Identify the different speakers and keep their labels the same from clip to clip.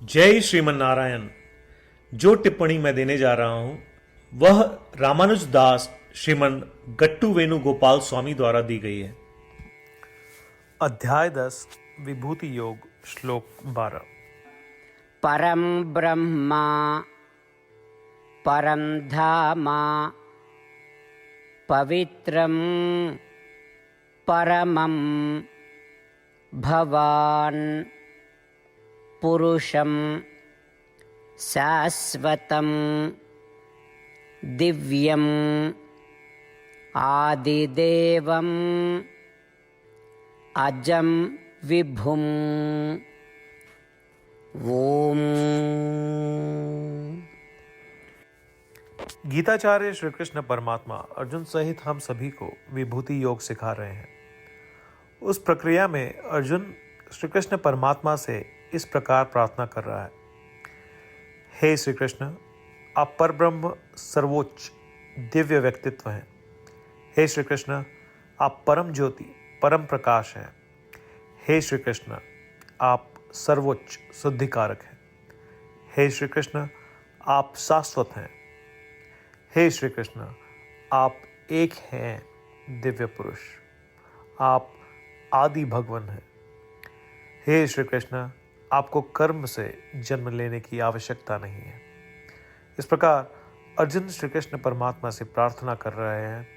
Speaker 1: जय श्रीमन नारायण। जो टिप्पणी मैं देने जा रहा हूं वह रामानुज दास श्रीमन गट्टू वेणुगोपाल स्वामी द्वारा दी गई है। अध्याय 10 विभूति योग श्लोक 12।
Speaker 2: परं ब्रह्मा परं धामा पवित्रं परमं भवान् पुरुषं शाश्वतं दिव्यम् आदिदेवम् अजं विभुम्। ओम।
Speaker 1: गीताचार्य श्री कृष्ण परमात्मा अर्जुन सहित हम सभी को विभूति योग सिखा रहे हैं। उस प्रक्रिया में अर्जुन श्री कृष्ण परमात्मा से इस प्रकार प्रार्थना कर रहा है। हे श्री कृष्ण, आप परब्रह्म सर्वोच्च दिव्य व्यक्तित्व हैं। हे श्री कृष्ण, आप परम ज्योति परम प्रकाश हैं। हे श्री कृष्ण, आप सर्वोच्च शुद्धिकारक हैं। हे श्री कृष्ण, आप शाश्वत हैं। हे श्री कृष्ण, आप एक हैं दिव्य पुरुष। आप आदि भगवान हैं। हे श्री कृष्ण, आपको कर्म से जन्म लेने की आवश्यकता नहीं है। इस प्रकार अर्जुन श्री कृष्ण परमात्मा से प्रार्थना कर रहे हैं।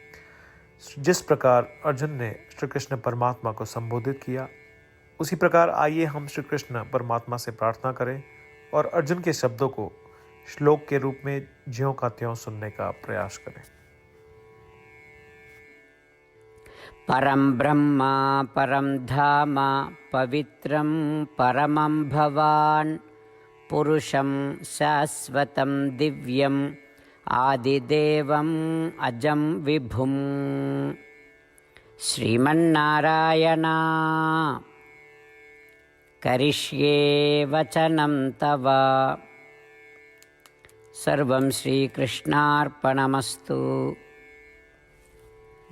Speaker 1: जिस प्रकार अर्जुन ने श्री कृष्ण परमात्मा को संबोधित किया, उसी प्रकार आइए हम श्री कृष्ण परमात्मा से प्रार्थना करें और अर्जुन के शब्दों को श्लोक के रूप में ज्यों का त्यों सुनने का प्रयास करें।
Speaker 2: परं ब्रह्मा परं धाम पवित्रं परमं भवान् पुरुषं शाश्वतं दिव्यम् आदिदेवम् अजं विभुम्। श्रीमन्नारायण करिष्ये वचनं तव। सर्वं श्रीकृष्णार्पणमस्तु।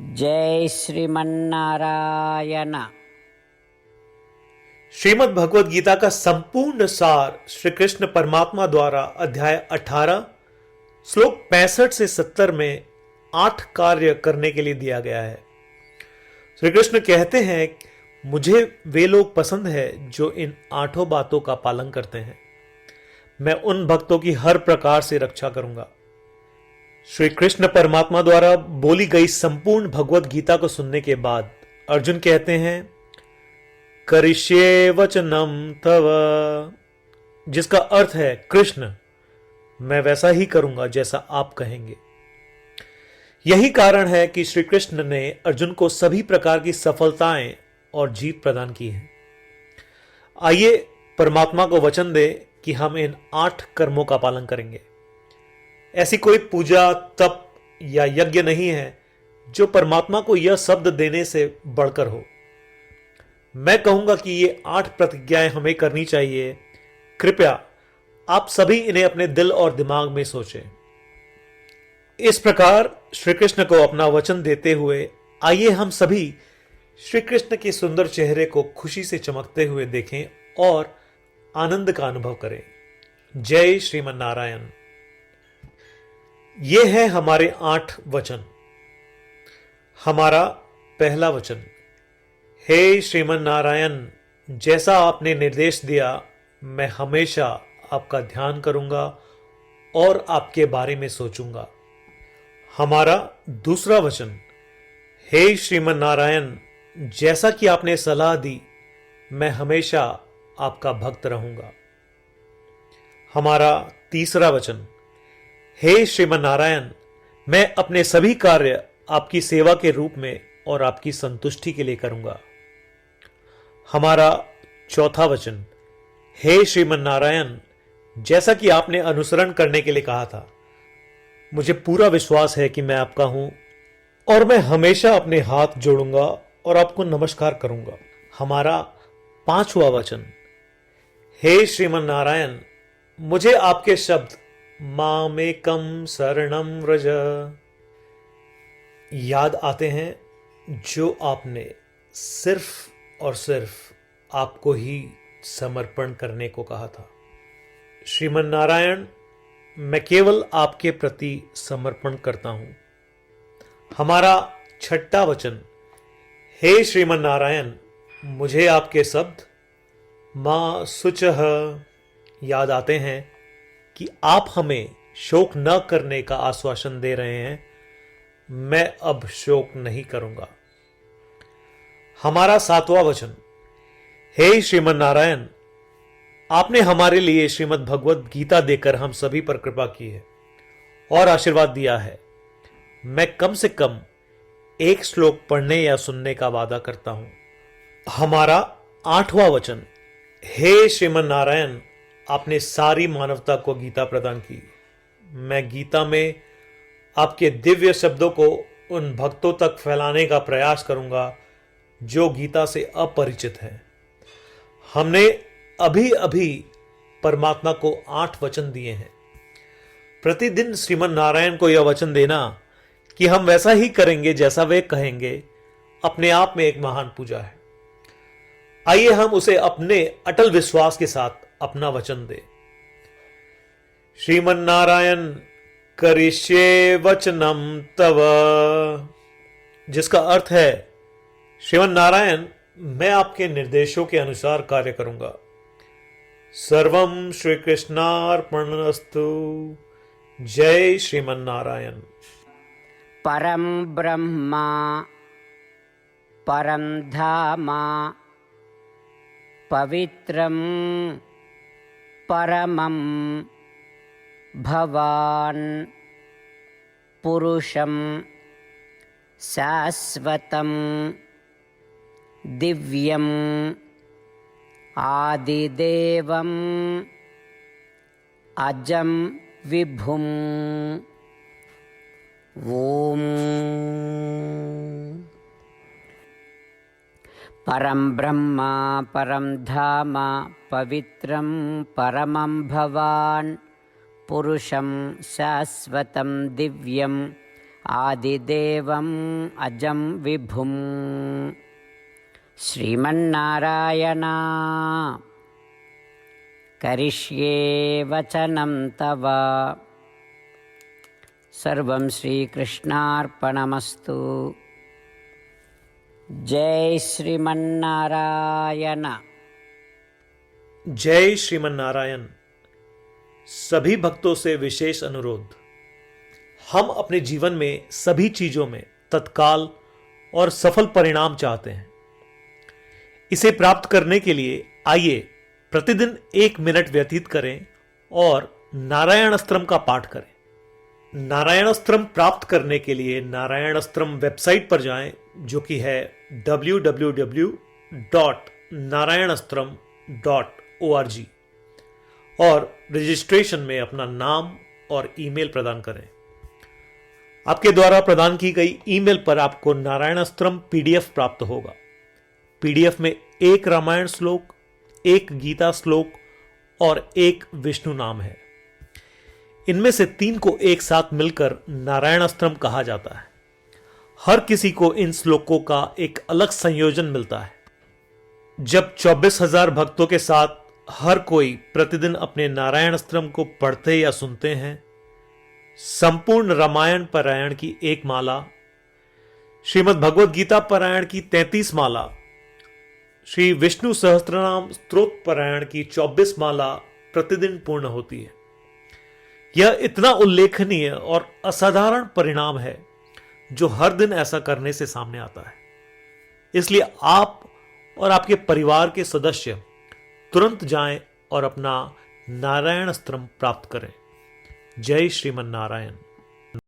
Speaker 2: जय श्रीमन्नारायण।
Speaker 1: श्रीमद् भगवद गीता का संपूर्ण सार श्री कृष्ण परमात्मा द्वारा अध्याय 18 श्लोक 65 से 70 में 8 कार्य करने के लिए दिया गया है। श्री कृष्ण कहते हैं, मुझे वे लोग पसंद है जो इन 8 बातों का पालन करते हैं। मैं उन भक्तों की हर प्रकार से रक्षा करूंगा। श्री कृष्ण परमात्मा द्वारा बोली गई संपूर्ण भगवत गीता को सुनने के बाद अर्जुन कहते हैं, करिष्ये वचनम तव, जिसका अर्थ है कृष्ण, मैं वैसा ही करूंगा जैसा आप कहेंगे। यही कारण है कि श्री कृष्ण ने अर्जुन को सभी प्रकार की सफलताएं और जीत प्रदान की है। आइए परमात्मा को वचन दे कि हम इन 8 कर्मों का पालन करेंगे। ऐसी कोई पूजा, तप या यज्ञ नहीं है जो परमात्मा को यह शब्द देने से बढ़कर हो। मैं कहूंगा कि ये 8 प्रतिज्ञाएं हमें करनी चाहिए। कृपया आप सभी इन्हें अपने दिल और दिमाग में सोचें। इस प्रकार श्री कृष्ण को अपना वचन देते हुए आइए हम सभी श्री कृष्ण के सुंदर चेहरे को खुशी से चमकते हुए देखें और आनंद का अनुभव करें। जय श्रीमन नारायण। ये है हमारे 8 वचन। हमारा पहला वचन, हे श्रीमन नारायण, जैसा आपने निर्देश दिया मैं हमेशा आपका ध्यान करूंगा और आपके बारे में सोचूंगा। हमारा दूसरा वचन, हे श्रीमन नारायण, जैसा कि आपने सलाह दी मैं हमेशा आपका भक्त रहूंगा। हमारा तीसरा वचन, हे श्रीमन नारायण, मैं अपने सभी कार्य आपकी सेवा के रूप में और आपकी संतुष्टि के लिए करूंगा। हमारा चौथा वचन, हे श्रीमन नारायण, जैसा कि आपने अनुसरण करने के लिए कहा था, मुझे पूरा विश्वास है कि मैं आपका हूं और मैं हमेशा अपने हाथ जोड़ूंगा और आपको नमस्कार करूंगा। हमारा पांचवा वचन, हे श्रीमन नारायण, मुझे आपके शब्द मामेकम शरणम व्रज याद आते हैं जो आपने सिर्फ और सिर्फ आपको ही समर्पण करने को कहा था। श्रीमन नारायण, मैं केवल आपके प्रति समर्पण करता हूं। हमारा छठा वचन, हे श्रीमन नारायण, मुझे आपके शब्द मां शुचः याद आते हैं कि आप हमें शोक न करने का आश्वासन दे रहे हैं। मैं अब शोक नहीं करूंगा। हमारा सातवां वचन, हे श्रीमन नारायण, आपने हमारे लिए श्रीमद् भगवत गीता देकर हम सभी पर कृपा की है और आशीर्वाद दिया है। मैं कम से कम एक श्लोक पढ़ने या सुनने का वादा करता हूं। हमारा आठवां वचन, हे श्रीमन नारायण, आपने सारी मानवता को गीता प्रदान की। मैं गीता में आपके दिव्य शब्दों को उन भक्तों तक फैलाने का प्रयास करूंगा जो गीता से अपरिचित हैं। हमने अभी अभी परमात्मा को 8 वचन दिए हैं। प्रतिदिन श्रीमन नारायण को यह वचन देना कि हम वैसा ही करेंगे जैसा वे कहेंगे, अपने आप में एक महान पूजा है। आइए हम उसे अपने अटल विश्वास के साथ अपना वचन दें। श्रीमन नारायण करिष्ये वचनम तव, जिसका अर्थ है, श्रीमन नारायण, मैं आपके निर्देशों के अनुसार कार्य करूंगा। सर्वम श्री कृष्णार्पणमस्तु। जय श्रीमन नारायण।
Speaker 2: परं ब्रह्मा परं धामा पवित्रं परमं भवान् पुरुषं शाश्वतं दिव्यम् आदिदेवम् अजं विभुम्। ओम। परं ब्रह्मा परं धाम पवित्रं परमं भवान् पुरुषं शाश्वतं दिव्यम् आदिदेवम् अजं विभुम्। श्रीमन्नारायण करिष्ये वचनं तव। सर्वं श्रीकृष्णार्पणमस्तु। जय श्रीमन्नारायण।
Speaker 1: जय श्रीमन नारायण। सभी भक्तों से विशेष अनुरोध, हम अपने जीवन में सभी चीजों में तत्काल और सफल परिणाम चाहते हैं। इसे प्राप्त करने के लिए आइए प्रतिदिन 1 मिनट व्यतीत करें और नारायण अस्त्रम का पाठ करें। नारायण अस्त्रम प्राप्त करने के लिए नारायण अस्त्रम वेबसाइट पर जाएं, जो कि है www.narayanastram.org, और रजिस्ट्रेशन में अपना नाम और ईमेल प्रदान करें। आपके द्वारा प्रदान की गई ईमेल पर आपको नारायण अस्त्रम पीडीएफ प्राप्त होगा। पीडीएफ में 1 रामायण श्लोक, 1 गीता श्लोक और 1 विष्णु नाम है। इनमें से 3 को एक साथ मिलकर नारायण अस्त्रम कहा जाता है। हर किसी को इन श्लोकों का एक अलग संयोजन मिलता है। जब 24,000 भक्तों के साथ हर कोई प्रतिदिन अपने नारायण अस्त्रम को पढ़ते या सुनते हैं, संपूर्ण रामायण पारायण की 1 माला, श्रीमद् भगवद गीता पारायण की 33 माला, श्री विष्णु सहस्त्रनाम स्तोत्र पारायण की 24 माला प्रतिदिन पूर्ण होती है। यह इतना उल्लेखनीय और असाधारण परिणाम है जो हर दिन ऐसा करने से सामने आता है। इसलिए आप और आपके परिवार के सदस्य तुरंत जाएं और अपना नारायण अस्त्रम प्राप्त करें। जय श्रीमन नारायण।